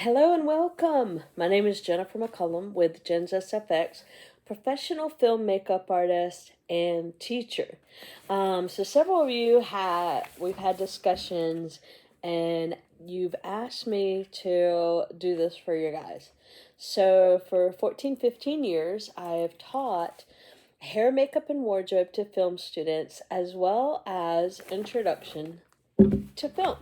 Hello and welcome. My name is Jennifer McCullum with Jen's SFX, professional film makeup artist and teacher. So several of you we've had discussions and you've asked me to do this for you guys. So for 15 years, I have taught hair, makeup, and wardrobe to film students as well as introduction to film.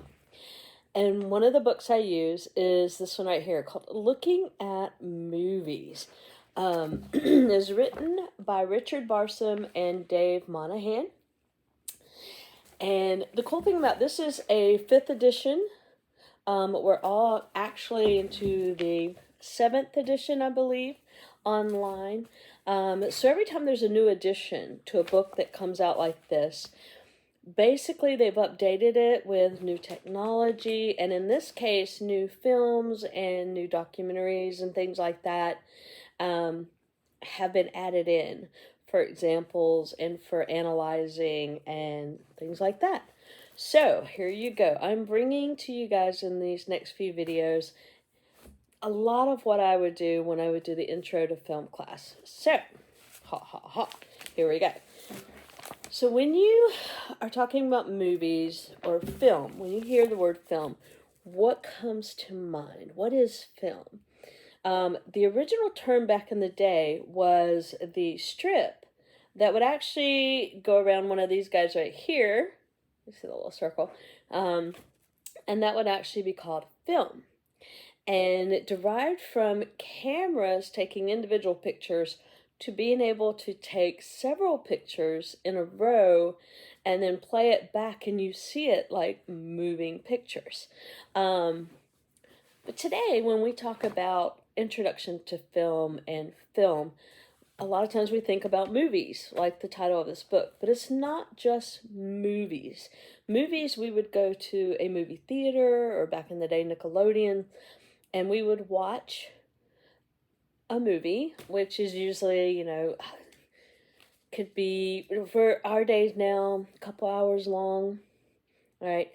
And one of the books I use is this one right here called Looking at Movies. Is written by Richard Barsom and Dave Monahan. And the cool thing about this is a 5th edition. We're all actually into the 7th edition, I believe, online. So every time there's a new edition to a book that comes out like this, basically they've updated it with new technology, and in this case new films and new documentaries and things like that have been added in for examples and for analyzing and things like that. So here you go. I'm bringing to you guys in these next few videos a lot of what I would do when I would do the intro to film class. So here we go. So when you are talking about movies or film, when you hear the word film, what comes to mind? What is film? The original term back in the day was the strip that would actually go around one of these guys right here. You see the little circle. And that would actually be called film. And it derived from cameras taking individual pictures to being able to take several pictures in a row and then play it back and you see it like moving pictures. But today when we talk about introduction to film and film, a lot of times we think about movies, like the title of this book, but it's not just movies. Movies, we would go to a movie theater or back in the day Nickelodeon, and we would watch a movie, which is usually, could be, for our days now, a couple hours long, right?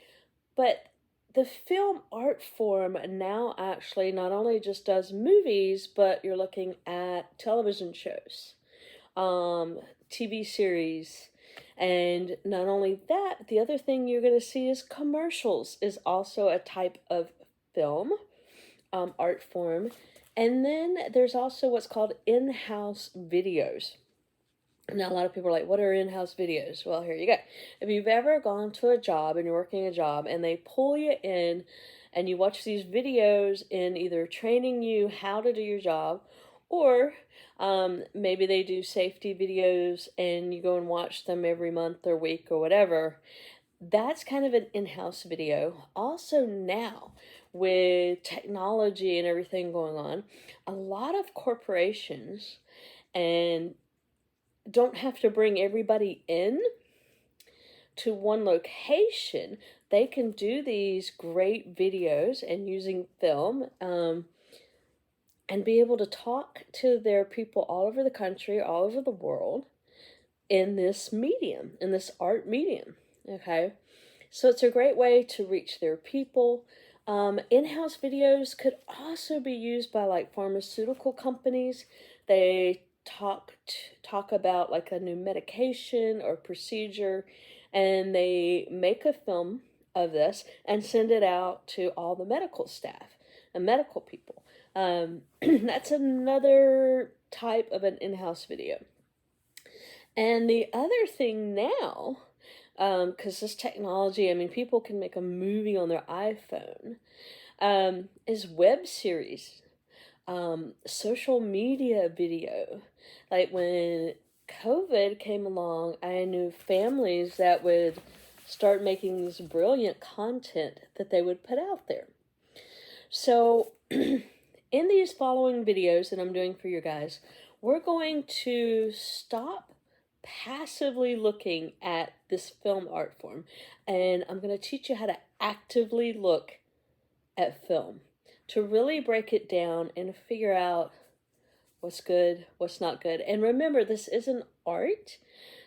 But the film art form now actually not only just does movies, but you're looking at television shows, TV series, and not only that, the other thing you're going to see is commercials is also a type of film art form. And then there's also what's called in-house videos. Now, a lot of people are like, what are in-house videos? Well, here you go. If you've ever gone to a job and you're working a job and they pull you in and you watch these videos in either training you how to do your job, or maybe they do safety videos and you go and watch them every month or week or whatever, that's kind of an in-house video. Also now, with technology and everything going on, a lot of corporations and don't have to bring everybody in to one location. They can do these great videos and using film and be able to talk to their people all over the country, all over the world in this medium, in this art medium. Okay, so it's a great way to reach their people. In-house videos could also be used by like pharmaceutical companies. They talk about like a new medication or procedure, and they make a film of this and send it out to all the medical staff and medical people. That's another type of an in-house video. And the other thing now, because this technology, I mean, people can make a movie on their iPhone, is web series, social media video. Like when COVID came along, I knew families that would start making this brilliant content that they would put out there. So in these following videos that I'm doing for you guys, we're going to stop passively looking at this film art form, and I'm going to teach you how to actively look at film, to really break it down and figure out what's good, what's not good. And remember, this is an art,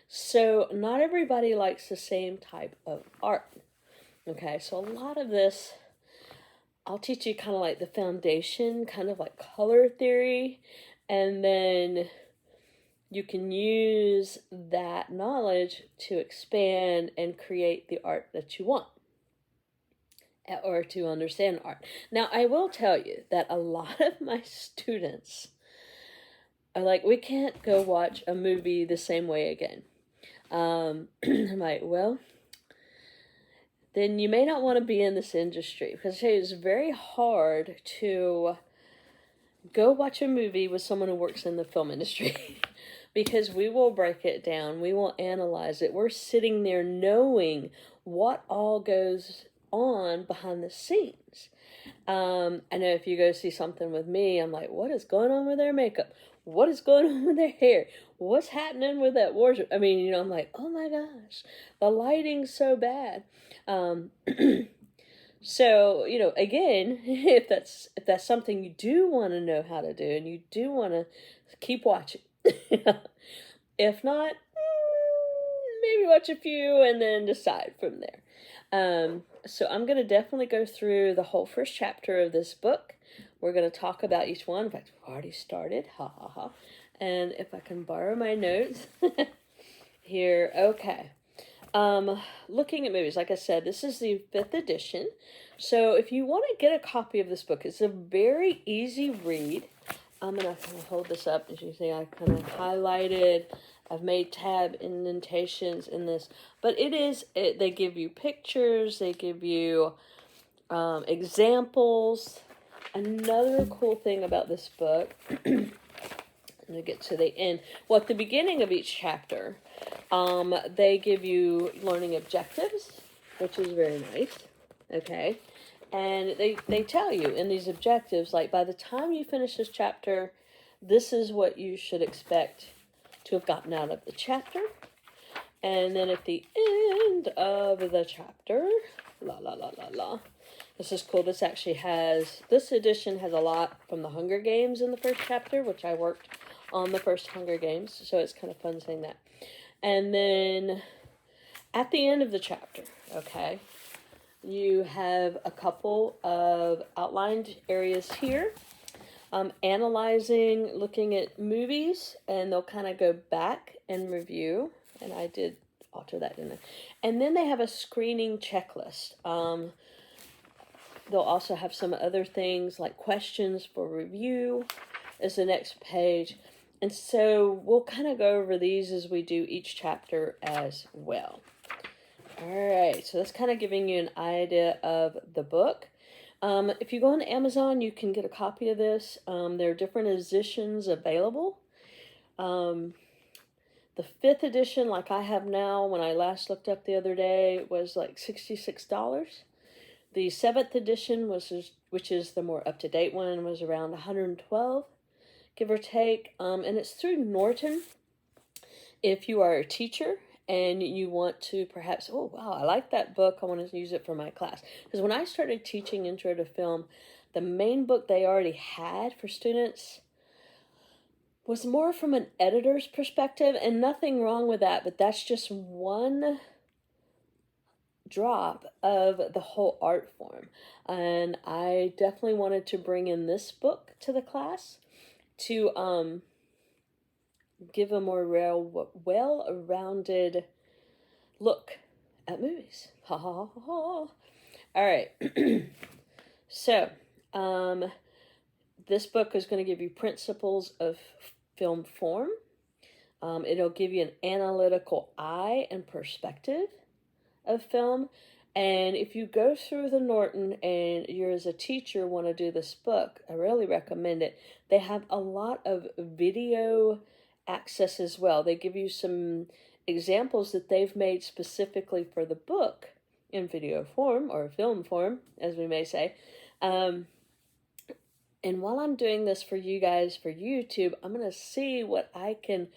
so not everybody likes the same type of art. Okay, so a lot of this I'll teach you kind of like the foundation, kind of like color theory, and then you can use that knowledge to expand and create the art that you want or to understand art. Now, I will tell you that a lot of my students are like, we can't go watch a movie the same way again. I'm like, well, then you may not want to be in this industry, because I tell you, it's very hard to go watch a movie with someone who works in the film industry. Because we will break it down, we will analyze it. We're sitting there knowing what all goes on behind the scenes. I know if you go see something with me, I'm like, what is going on with their makeup? What is going on with their hair? What's happening with that wardrobe? I mean, I'm like, oh my gosh, the lighting's so bad. So, again, if that's something you do want to know how to do, and you do want to keep watching. If not, maybe watch a few and then decide from there. So I'm going to definitely go through the whole first chapter of this book. We're going to talk about each one. In fact, we've already started. Ha ha ha. And if I can borrow my notes here. Okay. Looking at movies, like I said, this is the 5th edition. So if you want to get a copy of this book, it's a very easy read. I'm going to kind of hold this up. As you see, I kind of highlighted. I've made tab indentations in this. But they give you pictures. They give you examples. Another cool thing about this book, I'm going to get to the end. Well, at the beginning of each chapter, they give you learning objectives, which is very nice. Okay. And they tell you in these objectives, like, by the time you finish this chapter, this is what you should expect to have gotten out of the chapter. And then at the end of the chapter, this is cool. This edition has a lot from the Hunger Games in the first chapter, which I worked on the first Hunger Games. So it's kind of fun saying that. And then at the end of the chapter, okay, you have a couple of outlined areas here, analyzing, looking at movies, and they'll kind of go back and review, and I did alter that, didn't I? And then they have a screening checklist. They'll also have some other things like questions for review is the next page. And so we'll kind of go over these as we do each chapter as well. Alright, so that's kind of giving you an idea of the book. If you go on Amazon, you can get a copy of this. There are different editions available. The 5th edition, like I have now, when I last looked up the other day, was like $66. The 7th edition, which is the more up-to-date one, was around $112, give or take. And it's through Norton. If you are a teacher and you want to perhaps, oh, wow, I like that book, I want to use it for my class. Because when I started teaching Intro to Film, the main book they already had for students was more from an editor's perspective, and nothing wrong with that, but that's just one drop of the whole art form. And I definitely wanted to bring in this book to the class to give a more well-rounded look at movies. Ha ha ha ha. All right. So, this book is going to give you principles of film form. It'll give you an analytical eye and perspective of film. And if you go through the Norton and you're as a teacher want to do this book, I really recommend it. They have a lot of video access as well. They give you some examples that they've made specifically for the book in video form, or film form, as we may say. And while I'm doing this for you guys for YouTube, I'm going to see what I can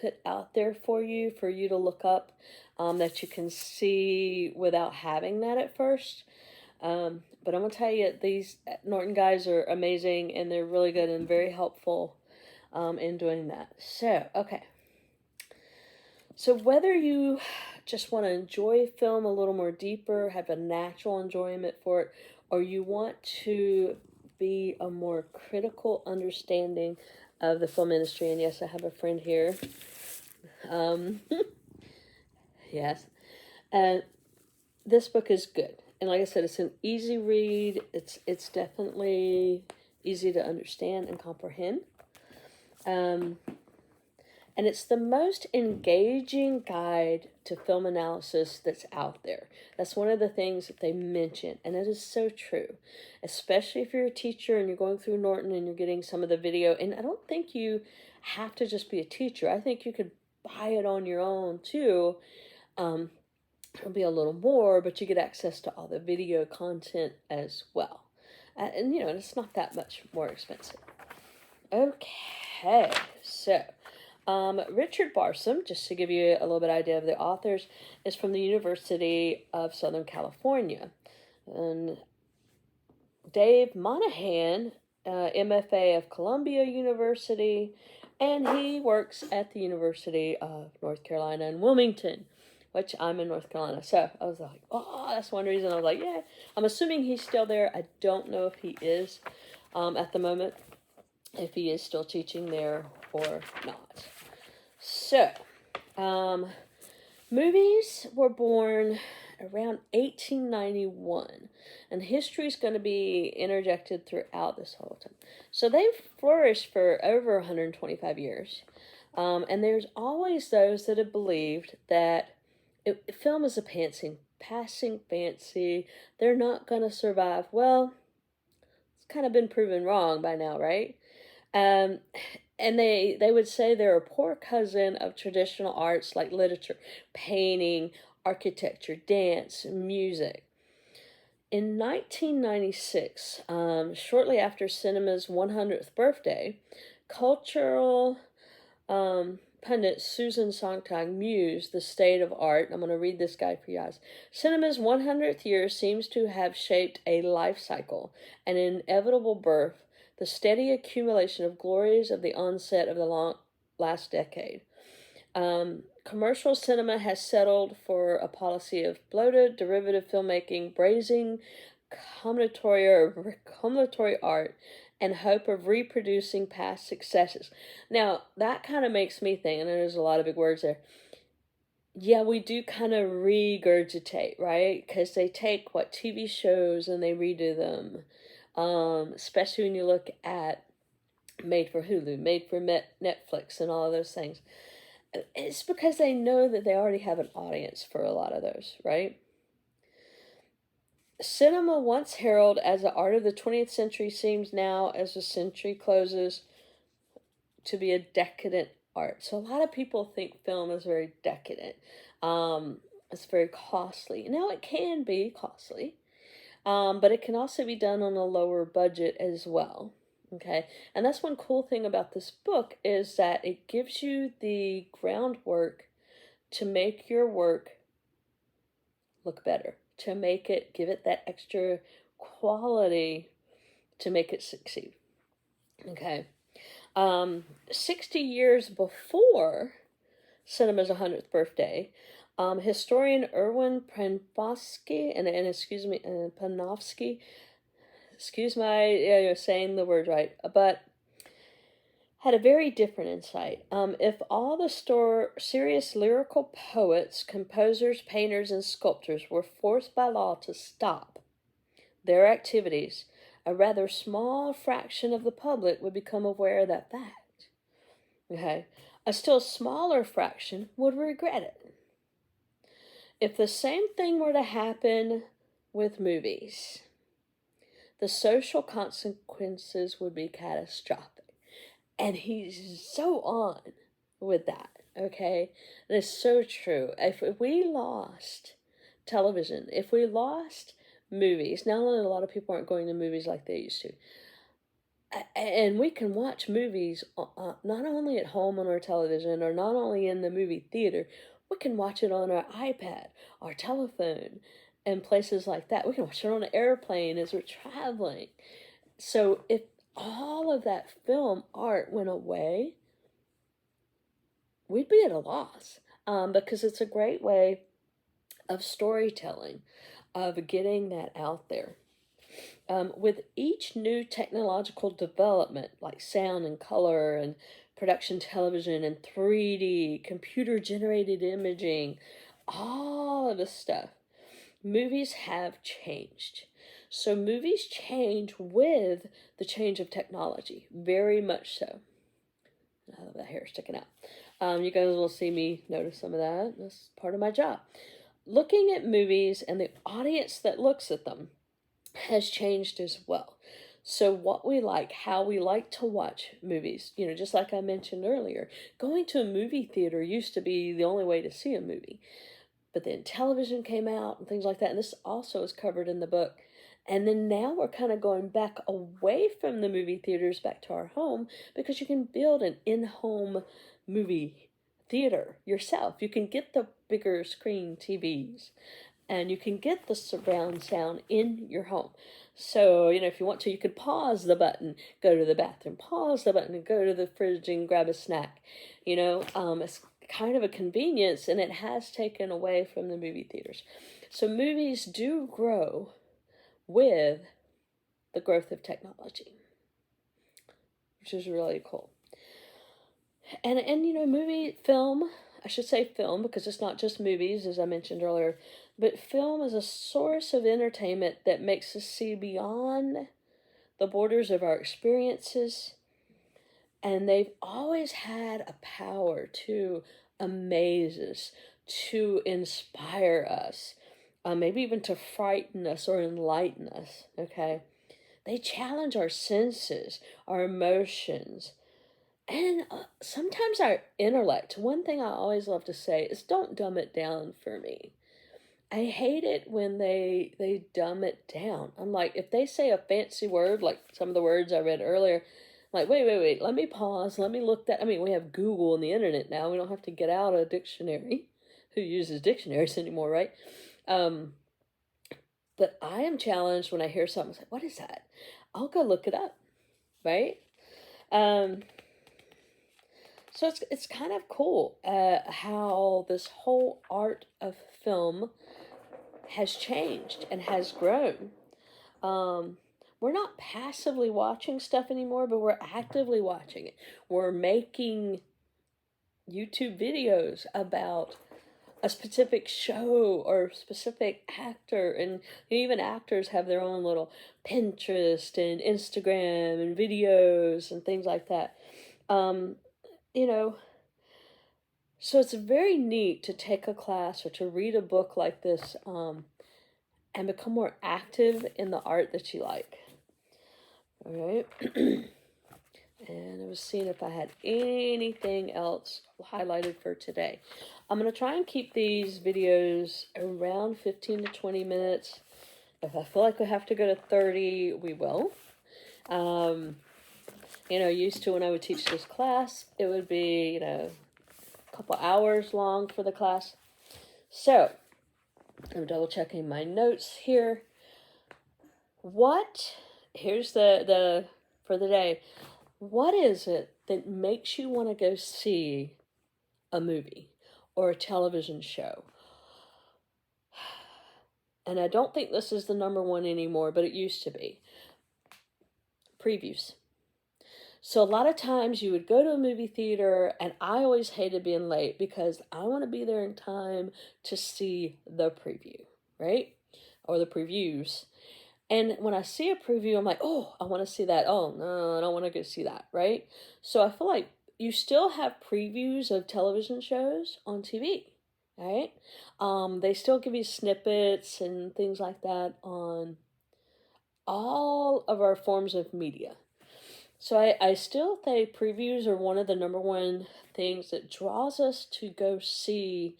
put out there for you to look up, that you can see without having that at first. But I'm going to tell you, these Norton guys are amazing, and they're really good and very helpful in doing that. So, okay. So whether you just want to enjoy film a little more deeper, have a natural enjoyment for it, or you want to be a more critical understanding of the film industry, and yes, I have a friend here. Um, yes. And this book is good. And like I said, it's an easy read. It's definitely easy to understand and comprehend. Um, and it's the most engaging guide to film analysis that's out there. That's one of the things that they mention, and it is so true. Especially if you're a teacher and you're going through Norton and you're getting some of the video. And I don't think you have to just be a teacher. I think you could buy it on your own too. It'll be a little more, but you get access to all the video content as well. And it's not that much more expensive. Okay, so Richard Barsom, just to give you a little bit idea of the authors, is from the University of Southern California. And Dave Monahan, MFA of Columbia University, and he works at the University of North Carolina in Wilmington, which I'm in North Carolina. So I was like, oh, that's one reason. I was like, yeah. I'm assuming he's still there. I don't know if he is at the moment, if he is still teaching there or not. So, movies were born around 1891, and history is going to be interjected throughout this whole time. So they've flourished for over 125 years. And there's always those that have believed that film is a passing fancy. They're not going to survive. Well, it's kind of been proven wrong by now, right? And they would say they're a poor cousin of traditional arts like literature, painting, architecture, dance, music. In 1996, shortly after cinema's 100th birthday, cultural pundit Susan Sontag mused the state of art. I'm going to read this guy for you guys. Cinema's 100th year seems to have shaped a life cycle, an inevitable birth, the steady accumulation of glories of the onset of the last decade. Commercial cinema has settled for a policy of bloated, derivative filmmaking, brazen, combinatory art, and hope of reproducing past successes. Now, that kind of makes me think, and there's a lot of big words there. Yeah, we do kind of regurgitate, right? Because they take TV shows and they redo them. Especially when you look at made for Hulu, made for Netflix, and all of those things. It's because they know that they already have an audience for a lot of those, right? Cinema, once heralded as the art of the 20th century, seems now, as the century closes, to be a decadent art. So a lot of people think film is very decadent. It's very costly. Now, it can be costly, but it can also be done on a lower budget as well. Okay, and that's one cool thing about this book is that it gives you the groundwork to make your work look better, to make it, give it that extra quality to make it succeed. Okay, 60 years before cinema's 100th birthday, historian Erwin Panofsky, and excuse me, Panofsky, excuse my saying the word right, but had a very different insight. If all the serious lyrical poets, composers, painters, and sculptors were forced by law to stop their activities, a rather small fraction of the public would become aware of that fact. Okay? A still smaller fraction would regret it. If the same thing were to happen with movies, the social consequences would be catastrophic. And he's so on with that, okay? And it's so true. If we lost television, if we lost movies, not only a lot of people aren't going to movies like they used to, and we can watch movies not only at home on our television or not only in the movie theater, we can watch it on our iPad, our telephone, and places like that. We can watch it on an airplane as we're traveling. So if all of that film art went away, we'd be at a loss, because it's a great way of storytelling, of getting that out there. With each new technological development, like sound and color and production television and 3D, computer generated imaging, all of this stuff, movies have changed. So movies change with the change of technology, very much so. I love that hair sticking out. You guys will see me notice some of that. That's part of my job. Looking at movies and the audience that looks at them has changed as well. So what we like, how we like to watch movies, just like I mentioned earlier, going to a movie theater used to be the only way to see a movie. But then television came out and things like that. And this also is covered in the book. And then now we're kind of going back away from the movie theaters back to our home because you can build an in-home movie theater yourself. You can get the bigger screen TVs and you can get the surround sound in your home. So, if you want to, you could pause the button, go to the bathroom, pause the button and go to the fridge and grab a snack. It's kind of a convenience and it has taken away from the movie theaters. So movies do grow with the growth of technology, which is really cool. And film, I should say film because it's not just movies, as I mentioned earlier, but film is a source of entertainment that makes us see beyond the borders of our experiences. And they've always had a power to amaze us, to inspire us, maybe even to frighten us or enlighten us, okay? They challenge our senses, our emotions, and sometimes our intellect. One thing I always love to say is don't dumb it down for me. I hate it when they dumb it down. I'm like, if they say a fancy word, like some of the words I read earlier, like, wait, let me pause, let me look that. I mean, we have Google and the internet now. We don't have to get out a dictionary. Who uses dictionaries anymore, right? But I am challenged when I hear something, like, what is that? I'll go look it up, right? So it's kind of cool how this whole art of film has changed and has grown. We're not passively watching stuff anymore, but we're actively watching it. We're making YouTube videos about a specific show or specific actor, and even actors have their own little Pinterest and Instagram and videos and things like that. So it's very neat to take a class or to read a book like this and become more active in the art that you like. All right. And I was seeing if I had anything else highlighted for today. I'm going to try and keep these videos around 15 to 20 minutes. If I feel like we have to go to 30, we will. Used to when I would teach this class, it would be, a couple hours long for the class. So, I'm double checking my notes here. Here's the for the day. What is it that makes you want to go see a movie or a television show? And I don't think this is the number one anymore, but it used to be. Previews. So a lot of times you would go to a movie theater, and I always hated being late because I want to be there in time to see the preview, right? Or the previews. And when I see a preview, I'm like, oh, I want to see that. Oh, no, I don't want to go see that, right? So I feel like you still have previews of television shows on TV, right? They still give you snippets and things like that on all of our forms of media. So I still think previews are one of the number one things that draws us to go see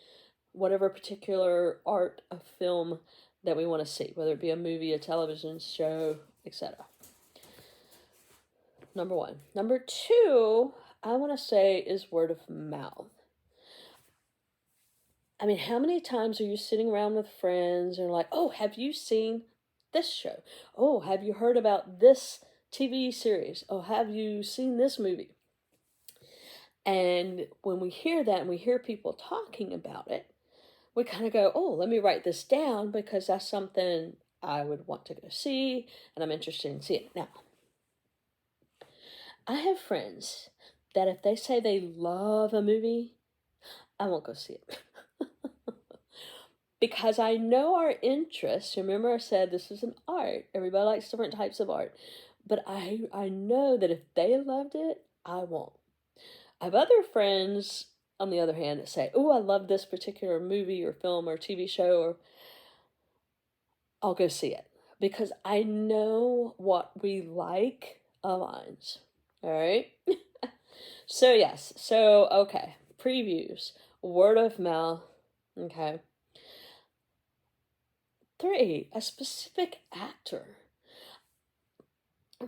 whatever particular art of film that we want to see, whether it be a movie, a television show, etc. Number one. Number two, I want to say is word of mouth. I mean, how many times are you sitting around with friends and like, oh, have you seen this show? Oh, have you heard about this TV series? Oh, have you seen this movie? And when we hear that and we hear people talking about it, we kind of go, oh, let me write this down because that's something I would want to go see, and I'm interested in seeing it. Now, I have friends that if they say they love a movie, I won't go see it. Because I know our interests. Remember I said this is an art. Everybody likes different types of art. But I know that if they loved it, I won't. I have other friends, on the other hand, that say, oh, I love this particular movie or film or TV show, or I'll go see it. Because I know what we like aligns. All right? So, yes. So, okay. Previews. Word of mouth. Okay. 3, a specific actor.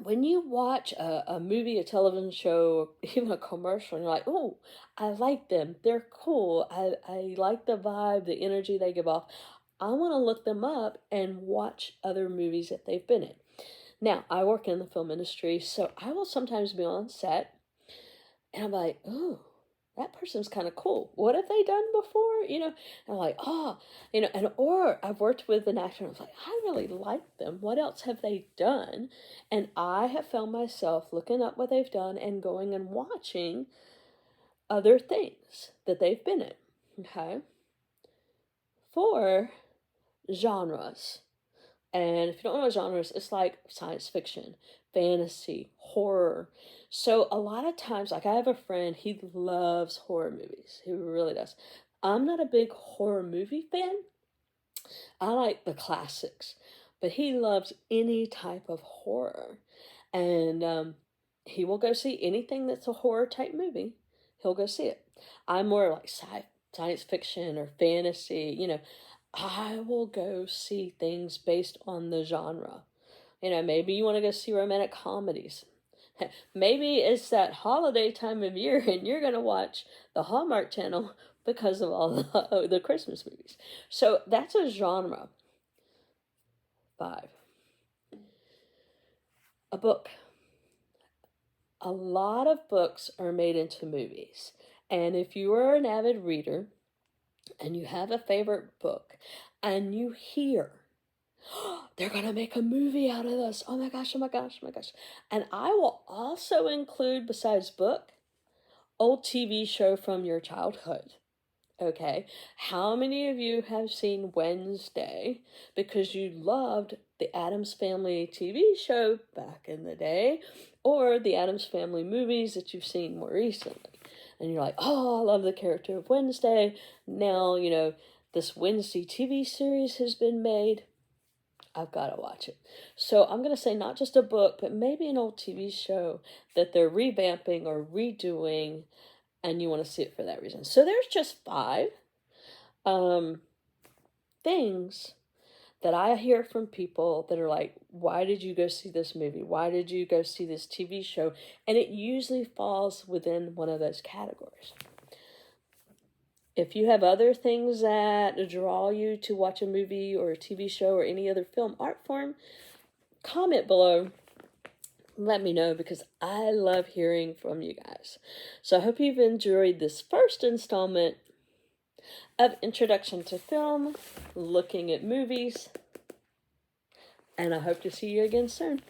When you watch a movie, a television show, even a commercial, and you're like, oh, I like them. They're cool. I like the vibe, the energy they give off. I want to look them up and watch other movies that they've been in. Now, I work in the film industry, so I will sometimes be on set, and I'm like, oh, that person's kind of cool. What have they done before? And I'm like, oh, or I've worked with an actor and I was like, I really like them. What else have they done? And I have found myself looking up what they've done and going and watching other things that they've been in. Okay. 4, genres. And if you don't know genres, it's like science fiction, fantasy, horror. So a lot of times, like I have a friend, he loves horror movies. He really does. I'm not a big horror movie fan. I like the classics, but he loves any type of horror. And he will go see anything that's a horror type movie. He'll go see it. I'm more like science fiction or fantasy. I will go see things based on the genre. Maybe you want to go see romantic comedies. Maybe it's that holiday time of year and you're going to watch the Hallmark Channel because of all the Christmas movies. So that's a genre. 5, a book. A lot of books are made into movies. And if you are an avid reader and you have a favorite book and you hear, they're going to make a movie out of this. Oh my gosh, oh my gosh, oh my gosh. And I will also include, besides book, old TV show from your childhood. Okay, how many of you have seen Wednesday because you loved the Addams Family TV show back in the day, or the Addams Family movies that you've seen more recently? And you're like, oh, I love the character of Wednesday. Now, this Wednesday TV series has been made. I've got to watch it. So I'm going to say not just a book, but maybe an old TV show that they're revamping or redoing, and you want to see it for that reason. So there's just 5 things that I hear from people that are like, why did you go see this movie? Why did you go see this TV show? And it usually falls within one of those categories. If you have other things that draw you to watch a movie or a TV show or any other film art form, comment below. Let me know because I love hearing from you guys. So I hope you've enjoyed this first installment of Introduction to Film, looking at movies, and I hope to see you again soon.